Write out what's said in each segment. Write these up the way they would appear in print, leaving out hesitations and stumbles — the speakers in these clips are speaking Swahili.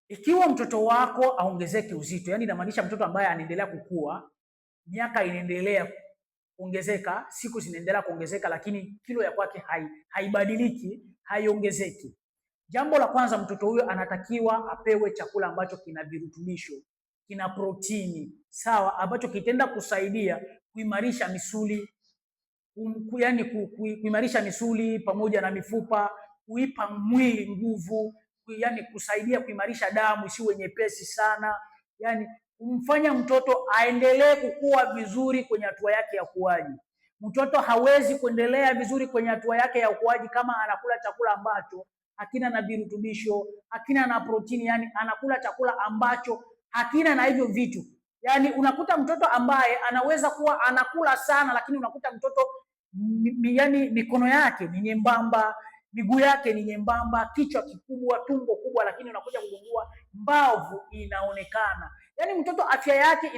Ikiwa mtoto wako aongezeke uzito, yani inamaanisha mtoto ambaye anaendelea kukua, miaka inaendelea kuongezeka, siku zinaendelea kuongezeka, lakini kilo ya kwake haibadiliki, haiongezeki. Jambo la kwanza, mtoto huyo anatakiwa apewe chakula ambacho kina virutubisho, kina protini, sawa, ambacho kitenda kusaidia kuimarisha misuli, yani kuimarisha misuli pamoja na mifupa, kuipa mwili nguvu, yani kusaidia kuimarisha damu isiwe nyepesi sana, yani kumfanya mtoto aendelee kukua vizuri kwenye hatua yake ya ukuaji. Mtoto hawezi kuendelea vizuri kwenye hatua yake ya ukuaji kama anakula chakula ambacho hakina na virutubisho, hakina na protini, yani anakula chakula ambacho hakina na hivyo vitu. Yani unakuta mtoto ambaye anaweza kuwa anakula sana, lakini unakuta mtoto yani mikono yake ni nyembamba, miguu yake ni nyembamba, kichwa kikubwa, tumbo kubwa, lakini unakuja kugundua mbavu inaonekana. Yani mtoto afya yake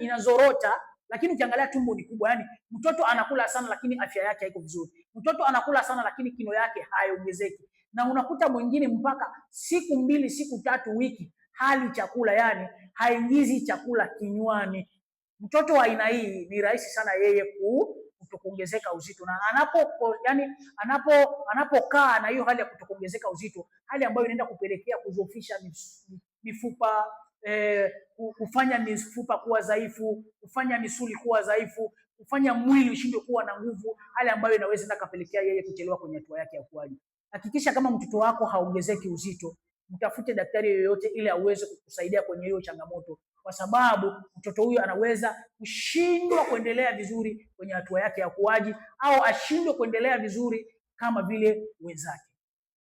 inazorota, lakini ukiangalia tumbo ni kubwa. Yani mtoto anakula sana lakini afya yake haiko vizuri. Mtoto anakula sana lakini kilo yake haiongezeki. Na unakuta mwingine mpaka siku 2, siku 3, wiki hali chakula, yani haingizi chakula kinywani. Mtoto wa aina hii ni rahisi sana yeye kutokuongezeka uzito, na anapokaa na hiyo hali ya kutokuongezeka uzito, hali ambayo inaenda kupelekea kudhoofisha mifupa, kufanya mifupa kuwa dhaifu, kufanya misuli kuwa dhaifu, kufanya mwili ushindwe kuwa na nguvu, hali ambayo inaweza kupelekea yeye kuchelewa kwenye hatua yake ya ukuaji. Hakikisha kama mtoto wako haongezeki uzito, mtafute daktari yoyote ili aweze kukusaidia kwenye hiyo changamoto, kwa sababu mtoto huyu anaweza kushindwa kuendelea vizuri kwenye hatua yake ya ukuaji, au ashindwe kuendelea vizuri kama vile wenzake.